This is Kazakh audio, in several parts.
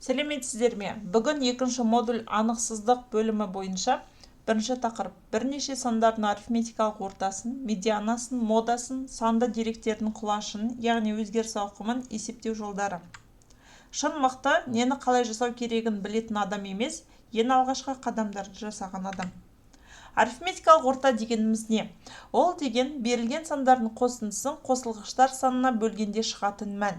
Сәлеметсіздер ме? Бүгін екінші модуль анықсыздық бөлімі бойынша бірінші тақырып бірнеше сандардың арифметикалық ортасын, медианасын, модасын, санды деректердің құлашын, яғни өзгеріс ауқымын есептеу жолдары. Шын мықты нені қалай жасау керегін білетін адам емес, ең алғашқы қадамдарды жасаған адам. Арифметикалық орта дегеніміз не? Ол деген берілген сандардың қосындысын қосылғыштар санына бөлгенде шығатын мән.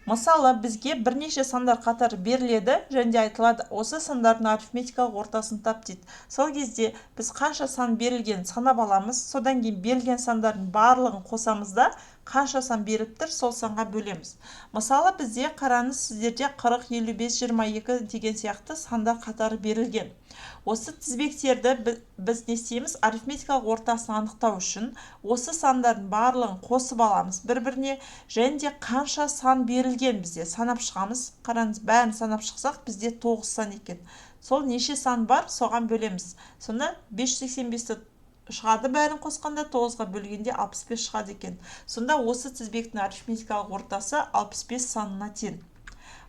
Мысалы, бізге бірнеше сандар қатары беріледі және айтылады, осы сандардың арифметикалық ортасын тап дейді. Сол кезде біз қанша сан берілген санап аламыз, содан кейін берілген сандардың барлығын қосамыз да, қанша сан беріп тұр, сол санға бөлеміз. Мысалы, бізде қараңыз, сіздерде 40, 55, 22 деген сияқты сандар қатары берілген. Осы тізбектерді біз не істейміз? Арифметикалық ортасын анықтау үшін осы сандардың барлығын қосып аламыз бір-біріне, және де қанша сан берілген бізде санап шығамыз. Қараңыз, бәрін санап шықсақ, бізде 9 сан екен. Сол неше сан бар, соған бөлеміз. Сонда 585-ті шығады, бәрін қосқанда 9-ға бөлгенде 65 шығады екен. Сонда осы тізбектің арифметикалық ортасы 65 санына тең.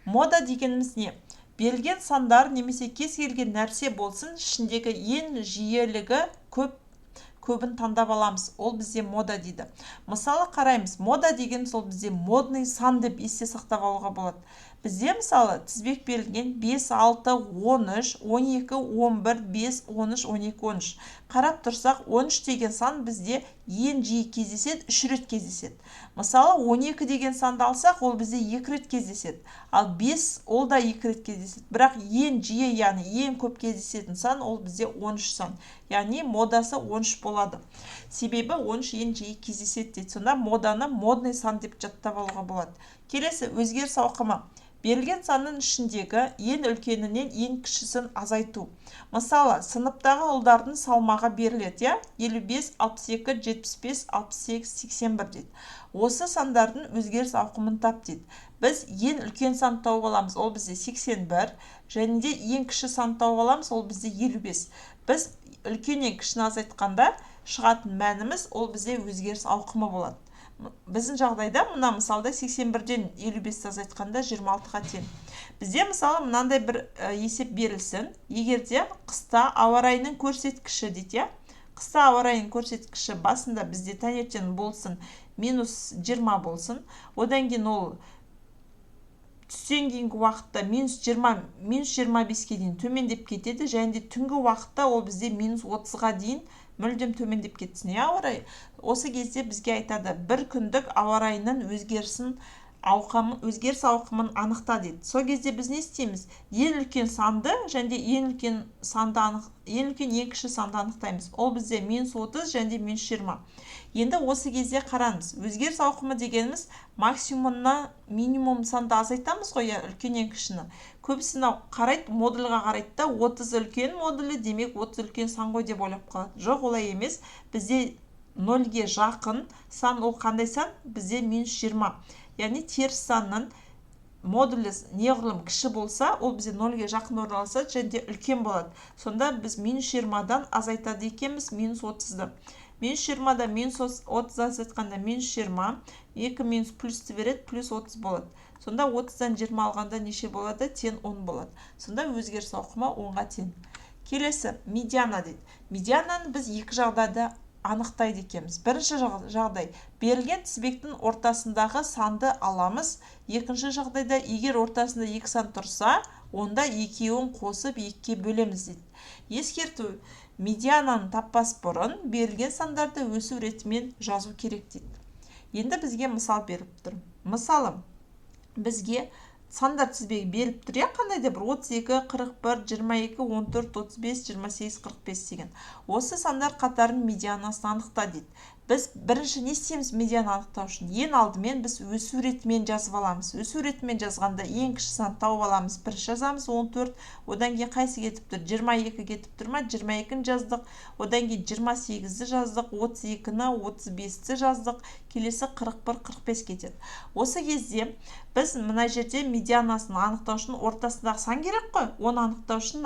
Мода дегеніміз не? Берілген сандар немесе кез келген нәрсе болсын, ішіндегі ең жиілігі көбін таңдап аламыз. Ол бізде мода дейді. Мысалы қараймыз, мода деген сол бізде модный сан деп есте сақтап алуға болады. Бізде мысалы тізбек берілген 5, 6, 13, 12, 11, 5, 13, 12, 13. Қарап тұрсақ, 13 деген сан бізде ең жиі кездеседі, 3 рет кездеседі. Мысалы 12 деген санды алсақ, ол бізде 2 рет кездеседі. Ал 5 ол да 2 рет кездеседі. Бірақ ең жиі, яғни ең көп кездесетін сан ол бізде 13 сан. Яғни модасы 13 болады. Себебі 13 ең жиі кездеседі дейді. Сонда моданы модный сан деп жаттап алуға болады. Келесі өзгеріс ауқымы. Берілген санның ішіндегі ең үлкенінен ең кішісін азайту. Мысалы, сыныптағы ұлдардың салмағы беріледі, 55, 62, 75, 68, 81 дейді. Осы сандардың өзгеріс ауқымын тап дейді. Біз ең үлкен сан тауып аламыз, ол бізде 81, және де ең кіші сан тауып аламыз, ол бізде 55. Біз үлкеннен кішіні азайтқанда шығатын мәніміз ол бізде өзгеріс ауқымы болады. Біздің жағдайда мына мысалда 81-ден 55-ті азайтқанда 26-ға тең. Бізде мысалы мынандай бір есеп берілсін. Егерде қыста ауа райының көрсеткіші дейді, қыста ауа райының көрсеткіші басында бізде таңертең болсын -20 болсын, одан кейін ол түстен кейінгі уақытта -20, -25-ке дейін төмендеп кетеді, және де түнгі уақытта ол бізде -30-ға дейін мүлдем төмендеп кетсін. Ауа райы. Осы кезде бізге айтады, бір күндік ауа райының өзгеріс ауқымын анықта дейді. Сол кезде біз не істейміз? Ең үлкен санды және ең үлкен ең кіші санды анықтаймыз. Ол бізде -30 және де -20. Енді осы кезде қараңыз, өзгеріс ауқымы дегеніміз максимумна минимум санды азайтамыз ғой, үлкеннен кішіні. Көбісін қарайды, модульға қарайды да, 30 үлкен модулі, демек 30 үлкен сан ғой деп ойлап қалады. Жоқ, олай емес. Бізде 0-ге жақын сан ол қандай сан? Бізде -20. Яғни теріс санның модулі неғұрлым кіші болса, ол бізде 0-ге жақын орналасады және де үлкен болады. Сонда біз -20-дан азайтады екенбіз -30-ды. -20-дан -30 азайтқанда -20, 2 минус плюсті береді, +30 болады. Сонда 30-дан 20 алғанда неше болады? Тең 10 болады. Сонда өзгеріс ауқымы 10-ға тең. Келесі, медиана дейді. Медиананы біз екі жағдайда анықтайды екенбіз. Бірінші жағдай, берілген тізбектің ортасындағы санды аламыз. Екінші жағдайда, егер ортасында 2 сан тұрса, онда екеуін қосып 2-ке бөлеміз дейді. Ескерту, медиананы таппас бұрын берілген сандарды өсу ретімен жазу керек дейді. Енді бізге мысал беріп тұр. Мысалы, бізге сандар тізбегі беріп тұр, қандай да бір 32, 41, 22, 14, 35, 28, 45 деген. Осы сандар қатарының медианасын анықта дейді. Біз бірінші не істейміз медианы анықтау үшін? Ең алдымен біз өсу ретімен жазып аламыз. Өсу ретімен жазғанда ең кіші сан тауып аламыз. Бірінші жазамыз 14, одан кейін қайсы кетіп тұр? 22 кетіп тұр ма? 22-ні жаздық, одан кейін 28-ді жаздық, 32-ні, 35-ті жаздық, келесі 41, 45 кетеді. Осы кезде біз мына жерде медианасын анықтау үшін ортасындағы сан керек қой. Оны анықтау үшін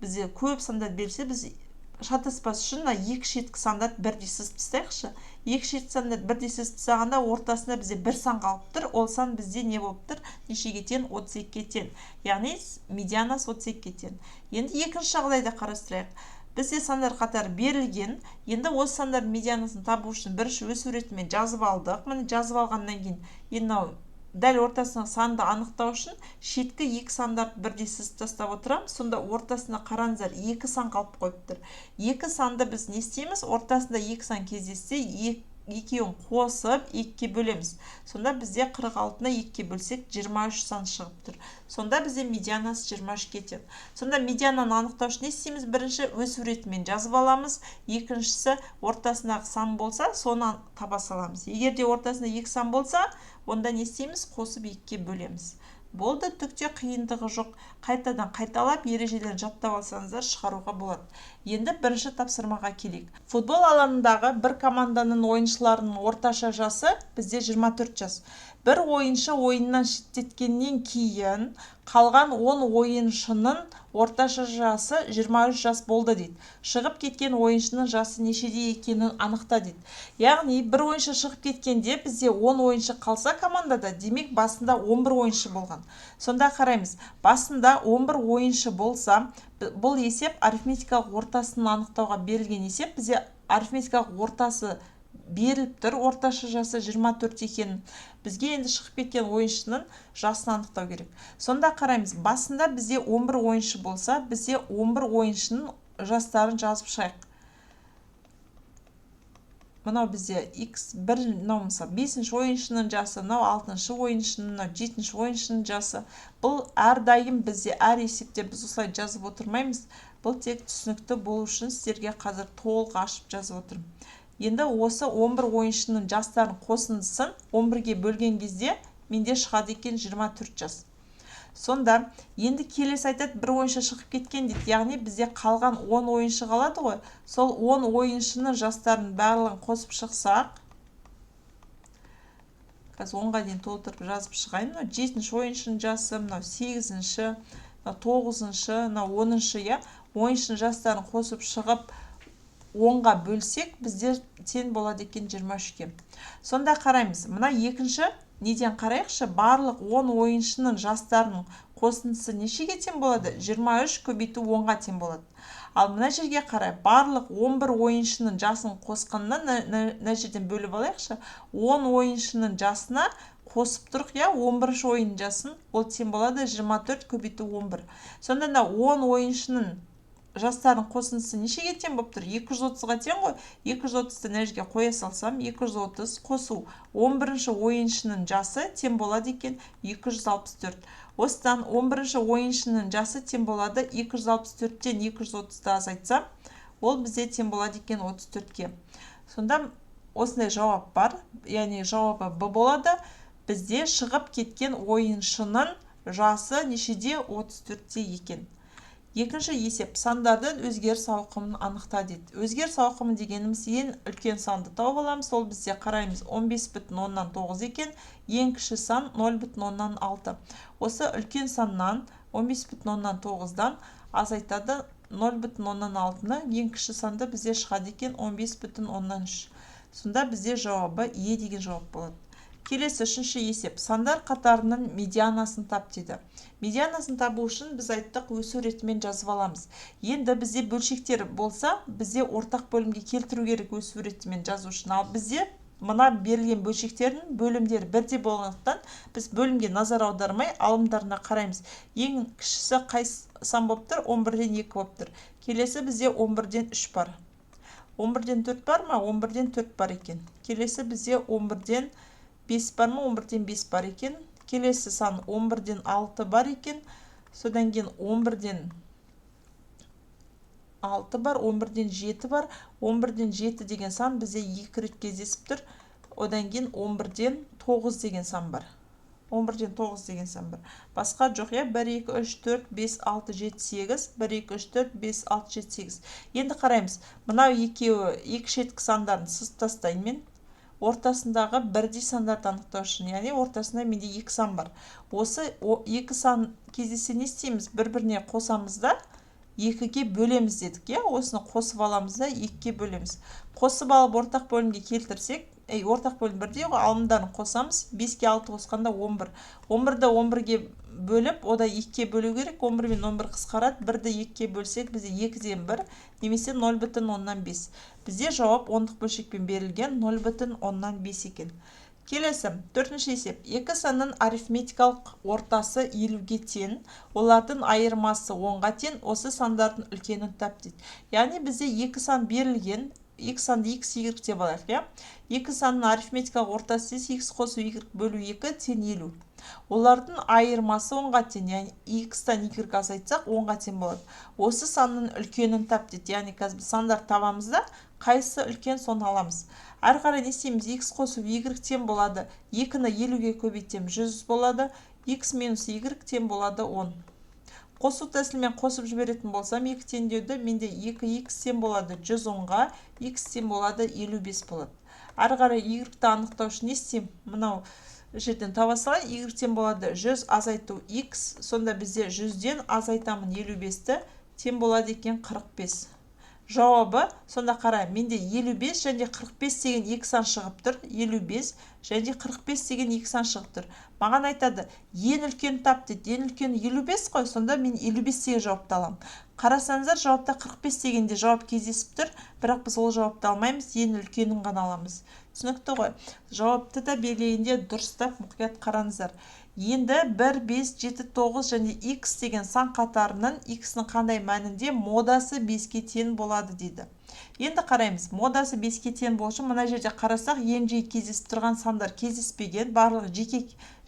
бізде көп сандар берсе, біз шатаспас үшін екі шеткі сандарды бірдей сызып тастайықшы. екі шет санды бірдей тастағанда ортасында бізде бір сан қалып тұр. Ол сан бізде не болып тұр? Нешеге тең? 32-ге тең. Яғни медианасы 32-ге тең. Енді екінші жағдайды қарастырайық. Бізде сандар қатары берілген. Енді осы сандар медианасын табу үшін бірінші өз суретімен жазып алдық. Міне жазып алғаннан кейін енді дәл ортасына санды анықтау үшін шеткі екі сандарды бірдей сызып тастап отырамын. Сонда ортасына қараңыздар, екі сан қалып қойып тұр. Екі санды біз не істейміз? Ортасында екі сан кездессе, екеуін қосып 2-ке бөлеміз. Сонда бізде 46-ны 2-ке бөлсек 23 сан шығып тұр. Сонда бізде медианасы 23-ке тең. Сонда медиананы анықтау үшін не істейміз? Бірінші өз суретімен жазып аламыз. Екіншісі ортасындағы сан болса, соны таба саламыз. Егер де ортасында 2 сан болса, онда не істейміз? Қосып 2-ке бөлеміз. Болды, түкте қиындығы жоқ. Қайтадан қайталап ережелерін жаттап алсаңыздар шығаруға болады. Енді бірінші тапсырмаға келейік. Футбол алаңындағы бір команданың ойыншыларының орташа жасы бізде 24 жас. Бір ойыншы ойыннан шеттеткеннен кейін қалған 10 ойыншының орташа жасы 23 жас болды дейді. Шығып кеткен ойыншының жасы нешеде екенін анықта дейді. Яғни бір ойыншы шығып кеткенде бізде 10 ойыншы қалса командада, демек басында 11 ойыншы болған. Сонда қараймыз, басында 11 ойыншы болса, бұл есеп арифметикалық ортасын анықтауға берілген есеп. Бізде арифметикалық ортасы беріліп тұр, орташа жасы 24 екенін. Бізге енді шығып кеткен ойыншының жасын анықтау керек. Сонда қараймыз, басында бізде 11 ойыншы болса, бізде 11 ойыншының жастарын жазып шығайық. Мынау бізде x1, мынау мысалы 5-ші ойыншының жасы, мынау 6-ші ойыншының, мынау 7-ші ойыншының жасы. Бұл әрдайым бізде әр есепте біз осылай жазып отырмаймыз. Бұл тек түсінікті болу үшін сіздерге қазір толық ашып жазып отырмын. Енді осы 11 ойыншының жастарын қосындысын 11-ге бөлген кезде менде шығады екен 24 жас. Сонда енді келесі айтады, бір ойыншы шығып кеткен дейді. Яғни бізде қалған 10 ойыншы қалады ғой. Сол 10 ойыншының жастарын барлығын қосып шықсақ, қазір 10-ға дейін толтырып жазып шығайын. 7-ші ойыншының жасы, мынау 8-ші, 9-ші, 10-ші, ойыншының жастарын қосып шығып 10-ға бөлсек, бізде тең болады екен 23-ке. Сонда қараймыз, мына екінші неден қарайықшы? Барлық 10 ойыншының жастарының қосындысы нешеге тең болады? 23 көбейту 10-ға тең болады. Ал мына жерге қарай, барлық 11 ойыншының жасын қосқаннан мына жерден бөліп алайықшы. 10 ойыншының жасына қосып тұрық, 11-ші ойын жасын, ол тең болады 24 көбейту 11. Сонда 10 ойыншының жастардың қосындысы нешеге тең болып тұр? 230-ға тең ғой. 230-ті мына жерге қоя салсам, 230 қосу 11-ші ойыншының жасы тең болады екен 264. Осыдан 11-ші ойыншының жасы тең болады 264-тен 230-ті азайтсам, ол бізде тең болады екен 34-ке. Сонда осындай жауап бар. Яғни жауабы Б болады. Бізде шығып кеткен ойыншының жасы нешеде? 34-те екен. Екінші есеп, сандардың өзгеріс ауқымын анықта дейді. Өзгеріс ауқымы дегеніміз ең үлкен санды тауып аламыз. Сол бізде қараймыз 15,9 екен, ең кіші сан 0,6. Осы үлкен саннан 15,9-дан азайтады 0,6-ны, ең кіші санды бізде шығады екен 15,3. Сонда бізде жауабы Е деген жауап болады. Келесі үшінші есеп. Сандар қатарының медианасын тап дейді. Медианасын табу үшін біз айттық, өз суретімен жазып аламыз. Енді бізде бөлшектер болса, бізде ортақ бөлімге келтіру керек өз суретімен жазу үшін. Ал бізде мына берілген бөлшектердің бөлімдері бірдей болғандықтан біз бөлімге назар аудармай алымдарына қараймыз. Ең кішісі қай сан болып тұр? 11-ден 2 болып тұр. Келесі бізде 11-ден 3 бар. 11-ден 4 бар ма? 11-ден 4 бар екен. Келесі бізде 11-ден 5 бар ма? 11-ден 5 бар екен. Келесі сан 11-ден 6 бар екен. Содан кейін 11-ден 6 бар, 11-ден 7 бар. 11-ден 7 деген сан бізде 2 рет кездесіп тұр. Одан кейін 11-ден 9 деген сан бар. 11-ден 9 деген сан бар. Басқа жоқ, 1, 2, 3, 4, 5, 6, 7, 8. 1, 2, 3, 4, 5, 6, 7, 8. Енді қараймыз. Мынау екеуі екі шеткі сандарын сызып тастайын мен. Ортасындағы бірдей сандарды анықтау үшін, яғни ортасында менде 2 сан бар. Осы 2 сан кездессе не істейміз? Бір-біріне қосамыз да, 2-ге бөлеміз дедік, иә? Осыны қосып аламыз да 2-ге бөлеміз. Қосып алып ортақ бөлімге келтірсек, ортақ бөлім бірдей ғой, алымдарын қосамыз. 5-ге 6 қосқанда 11. 11-ді 11-ге бөліп, ода 2-ге бөлу керек. 11 мен 11 қысқарады. 1-ді 2-ге бөлсек, бізде 2-ден 1, немесе 0,5. Бізде жауап ондық бөлшекпен берілген 0,5 екен. Келесі, 4-ші есеп. Екі санның арифметикалық ортасы 50-ге тең, олардың айырмасы 10-ға тең, осы сандардың үлкенін тап дейді. Яғни бізде екі сан берілген, x санды x, y деп алайық, иә? Екі санның арифметикалық ортасы x қосу y бөлу 2 тең 50. Олардың айырмасы 10-ға тең, яғни x-тан y азайтсақ 10-ға тең болады. Осы санның үлкенін тап дейді. Яғни қазір біз сандар табамыз да, қайсысы үлкен соны аламыз. Әрі қарай не істейміз? X қосу y тең болады. 2-ні 50-ге көбейтем 100 болады. X минус y тең болады 10. Қосу тәсілмен қосып жіберетін болсам, 2 теңдеуді менде 2x тең болады 110-ға, x тең болады 55 болады. Әрі қарай y-ті анықтау үшін не істеймін? Мынау жерден таба салайын, y тең болады 100 азайту x, сонда бізде 100-ден азайтамын 55-ті, тең болады екен 45. Жауабы, сонда қара, менде 55 және 45 деген екі сан шығып тұр. 55 және 45 деген екі сан шығып тұр. Маған айтады, ең үлкен тап дейді. Ең үлкен 55 қой, сонда мен 55 деген жауапты аламын. Қарасаңыздар, жауапта 45 дегенде жауап кездесіп тұр, бірақ біз ол жауапты алмаймыз, ең үлкенін ғана аламыз. Түсінікті ғой. Жауапты да белгілегенде дұрыстап мұқият қараңыздар. Енді 1, 5, 7, 9 және x деген сан қатарының x-ның қандай мәнінде модасы 5-ге тең болады дейді. Енді қараймыз, модасы 5-ге тең болшы, мына жерде қарасақ, ең жиі кездесіп тұрған сандар кездеспеген, барлығы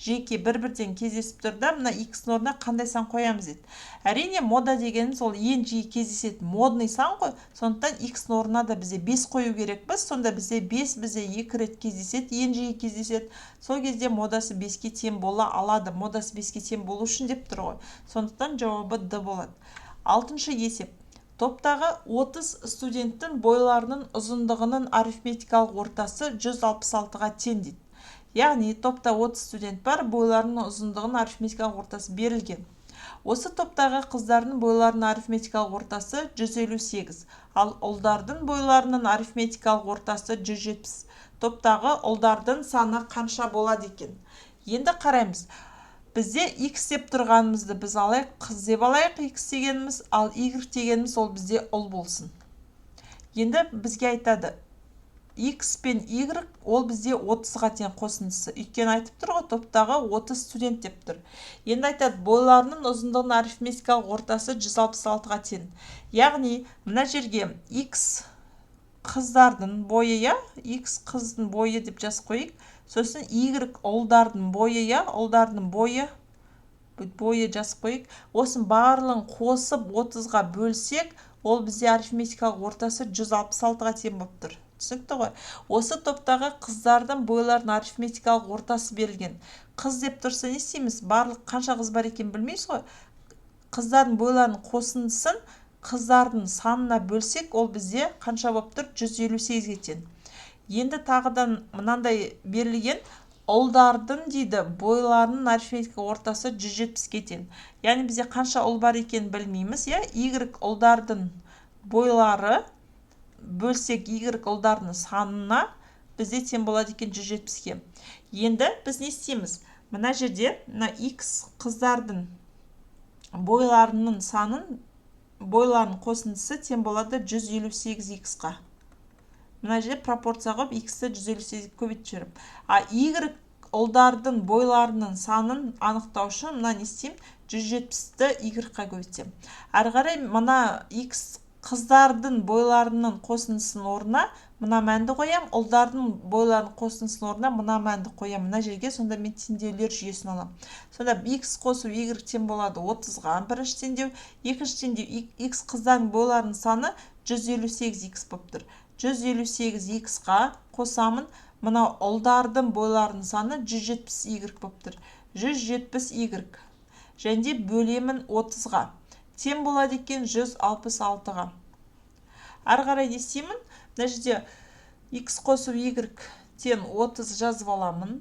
жеке бір-бірден кездесіп тұрда, мына x-ның орнына қандай сан қоямыз дейді. Әрине, мода дегеніміз ол ең жиі кездесетін модный сан ғой, сондықтан x-ның орнына да бізде 5 қою керекпіз, сонда бізде 5 бізде 2 рет кездеседі, ең жиі кездеседі. Сол кезде модасы 5-ге тең бола алады. Модасы 5-ге тең болу үшін деп тұр ғой. Сондықтан жауабы D болады. 6-шы есеп. Топтағы 30 студенттің бойларының ұзындығының арифметикалық ортасы 166-ға тең дейді. Яғни, топта 30 студент бар, бойларының ұзындығының арифметикалық ортасы берілген. Осы топтағы қыздардың бойларының арифметикалық ортасы 158, ал ұлдардың бойларының арифметикалық ортасы 170. Топтағы ұлдардың саны қанша болады екен? Енді қараймыз. Бізде x деп тұрғанымызды біз алайық, қыз деп алайық x дегеніміз, ал y дегеніміз ол бізде ұл болсын. Енді бізге айтады, x пен y ол бізде 30-ға тең қосындысы. Өйткені айтып тұр ғой, топтағы 30 студент деп тұр. Енді айтады, бойларының ұзындығының арифметикалық ортасы 166-ға тең. Яғни, мына жерге x қыздардың бойы, я, x қыздың бойы деп жазып қойық. Сосын y ұлдардың бойы, я, ұлдардың бойы жазып қойық. Осын барлығын қосып 30-ға бөлсек, ол бізде арифметикалық ортасы 166-ға тең болып тұр. Түсінікті ғой. Осы топтағы қыздардың бойларының арифметикалық ортасы берілген. Қыз деп тұрса не істейміз? Барлық қанша қыз бар екен білмейсіз ғой. Қыздардың бойларының қосындысын қыздардың санына бөлсек, ол бізде қанша болып тұр? 158-ге тең. Енді тағыдан мынандай берілген, ұлдардың дейді, бойларының арифметикалық ортасы 170-ге тең. Яғни бізде қанша ұл бар екен білмейміз, я? Y ұлдардың бойлары бөлсек y ұлдардың санына бізде тең болады екен 170-ге. Енді біз не істейміз? Мына жерде x қыздардың бойларының санын, бойларының қосындысы тең болады 158x-қа. Мына жерде пропорция қойып, x-ті 158-ге көбейтіп жіберіп. А y ұлдардың бойларының санын анықтау үшін мына не істеймін? 170-ті y-қа көбейтсем. Әрі қарай мына x қыздардың бойларының қосындысының орнына мына мәнді қоям, ұлдардың бойларының қосындысының орнына мына мәнді қоям. Мына жерге сонда мен теңдеулер жүйесін алам. Сонда x қосу y тең болады 30-ға. Бірінші теңдеу, екінші теңдеу, x қыздардың бойларының саны 158x болып тұр. 158x-қа қосамын, мына ұлдардың бойларының саны 170y болып тұр. 170y. Және бөлемін 30-ға. Тең болады екен 166-ға. Әрі қарай не істеймін? Мына жерде x қосу y тең 30 жазып аламын.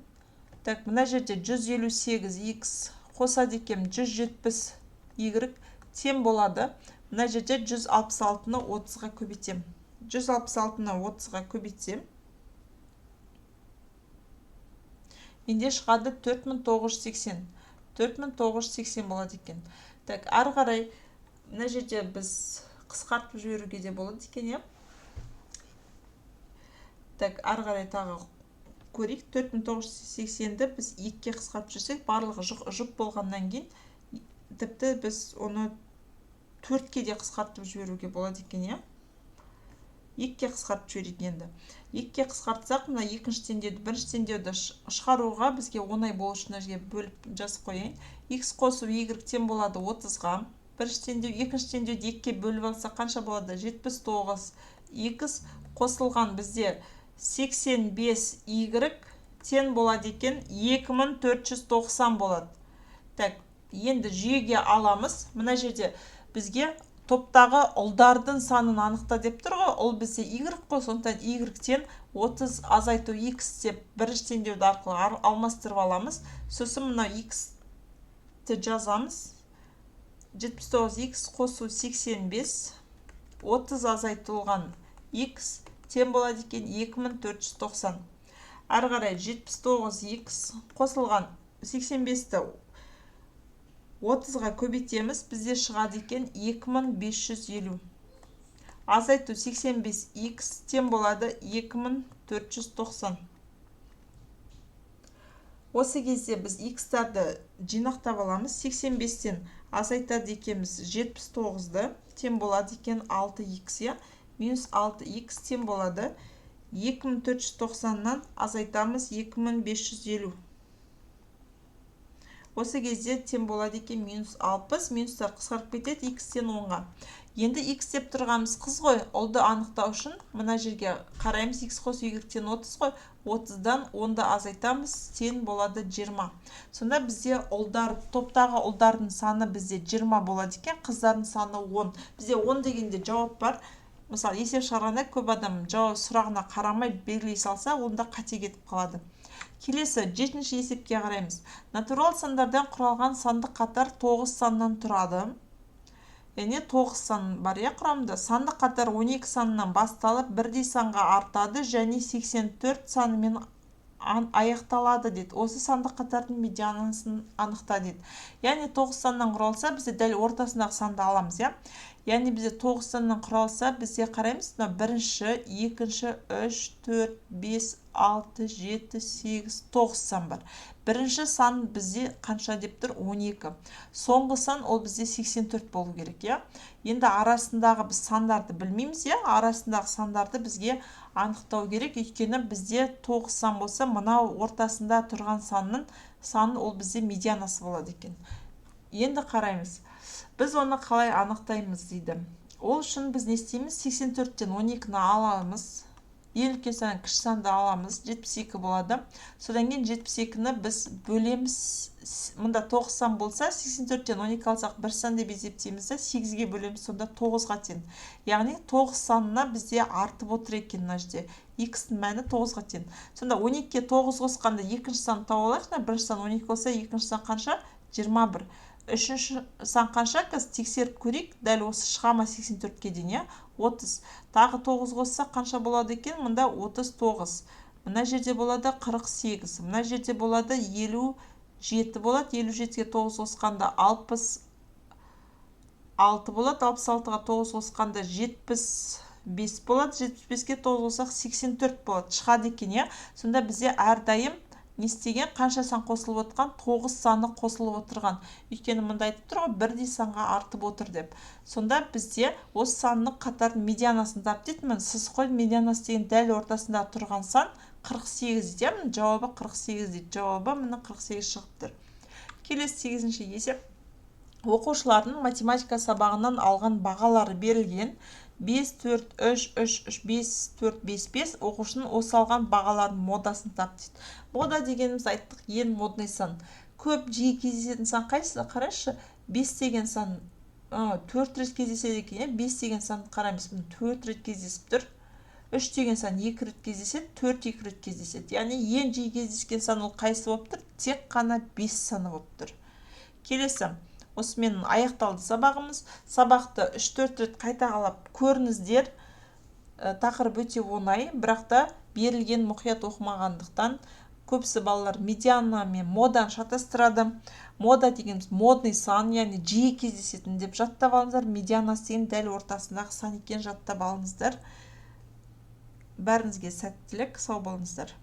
Так, мына жерде 158x қосады екен 170y тең болады. мына жерде 166-ны 30-ға көбейтем. 166-ны 30-ға көбейтсем, менде шығады 4980. 4980 болады екен. Так, ары қарай мына жерде біз қысқартып жіберуге де болады екен, Так, ары қарай тағы көрейік. 4980-ді біз 2-ге қысқартып жүрсек, барлығы жұп болғаннан кейін, тіпті біз оны 4-ге де қысқартып жіберуге болады екен, 2-ге қысқартып жіберейік енді. 2-ге қысқартсақ, мына екінші теңдеуді, бірінші теңдеуді шығаруға бізге оңай болу үшін бөліп жазып қояйын. X қосу Y тең болады 30-ға. Бірінші теңдеу, екінші теңдеуді 2-ге бөліп алсақ қанша болады? 79. X қосылған бізде 85 Y тең болады екен 2490 болады. Так, енді жүйеге аламыз. Мына жерде бізге топтағы ұлдардың санын анықта деп тұр ғой. Ол бізде Y қой, сондықтан Y тең 30 азайту X деп бірінші теңдеуді арқылы алмастырып аламыз. Сосын мына X-ті жазамыз. 79X қосу 85, 30 азайтылған X тең болады екен 2490. Ары қарай 79X қосылған 85-ті 30-ға көбейтеміз, бізде шығады екен 2550. Азайту 85X тең болады 2490. Осы кезде біз X-тарды жинақтап аламыз. 85-тен азайтады екенбіз 79-ды тең болады екен 6X, минус 6X тең болады 2490-нан азайтамыз 2550. Осы кезде тең болады екен минус 60, минустар қысқарып кетеді X-тен 10-ға. Енді X деп тұрғанымыз қыз ғой, ұлды анықтау үшін мына жерге қараймыз. X қосу Y тең 30 ғой, 30-дан 10-ды азайтамыз, тең болады 20. Сонда бізде топтағы ұлдардың саны бізде 20 болады екен, қыздардың саны 10. Бізде 10 дегенде жауап бар. Мысалы, есеп шығарғанда көп адам жауап сұрағына қарамай белгілей салса, онда қате кетіп қалады. Келесі 7-ші есепке қараймыз. Натурал сандардан құралған сандық қатар 9 саннан тұрады. Яғни 9 сан бар құрамында. Сандық қатар 12 санынан басталып бірдей санға артады және 84 санымен аяқталады дейді. Осы сандық қатардың медианасын анықта дейді. Яғни 9 саннан құралса, бізде дәл ортасындағы санды аламыз, Яғни бізде 9 саннан құралса, бізде қараймыз, бірінші, екінші, 3, 4, 5, 6, 7, 8, 9 сан бар. Бірінші сан бізде қанша деп тұр? 12. Соңғы сан ол бізде 84 болу керек, Енді арасындағы біз сандарды білмейміз, Арасындағы сандарды бізге анықтау керек. Өйткені бізде 9 сан болса, мынау ортасында тұрған санның саны ол бізде медианасы болады екен. Енді қараймыз. Біз оны қалай анықтаймыз дейді. Ол үшін біз не істейміз? 84-тен 12-ні аламыз. Ең үлкен сан кіші санды аламыз. 72 болады. Содан кейін 72-ні біз бөлеміз. Мұнда 9 сан болса, 84-тен 12 алсақ 1 сан деп есептейміз, 8-ге бөлеміз, сонда 9-ға тең. Яғни 9 санына бізде артып отыр екен мына жерде. X-ның мәні 9-ға тең. Сонда 12-ге 9 қосқанда екінші сан тауып алайық. Бірінші сан 12 болса, екінші сан қанша? 21. Үшінші сан қанша? Тексеріп көрейік. Дәл осы шығама 84-ке дейін, 30. Тағы 9 қосса қанша болады екен? Мұнда 39. Мына жерде болады 48. Мына жерде болады 57 болады. 57-ге 9 қосқанда 66 болады. 66-ға 9 қосқанда 75 болады. 75-ке 9 қосақ 84 болады. Шығады екен, Сонда бізде әрдайым не істеген? Қанша сан қосылып отырған? 9 саны қосылып отырған. Өйткені мұнда айтып тұр ғой, бірдей санға артып отыр деп. Сонда бізде осы санның қатардың медианасын тап дейді. Сыз қой, медианасы деген дәл ортасында тұрған сан 48 дейді. Жауабы 48 дейді. Жауабы міне 48 шығып тұр. Келесі 8-ші есеп. Оқушылардың математика сабағынан алған бағалары берілген. 5, 4, 3, 3, 3, 5, 4, 5, 5 оқушының осы алған бағалардың модасын тап дейді. Мода дегеніміз айттық, ең модный сан. Көп жиі кездесетін сан қайсысы? Қарайшы, 5 деген сан 4 рет кездеседі екен, 5 деген сан қараймыз, 4 рет кездесіп тұр. 3 деген сан 2 рет кездеседі, 4 2 рет кездеседі. Яғни ең жиі кездескен сан ол қайсы болып тұр? Тек қана 5 саны болып тұр. Келесі, осымен аяқталды сабағымыз. Сабақты 3-4 рет қайталап көріңіздер. Тақырып өте оңай, бірақ та берілген мұқият оқымағандықтан көбісі балалар медиана мен моданы шатастырады. Мода дегеніміз модный сан, яғни жиі кездесетін деп жаттап алыңыздар. Медианасы деген дәл ортасындағы сан екен, жаттап алыңыздар. Бәріңізге сәттілік, сау болыңыздар.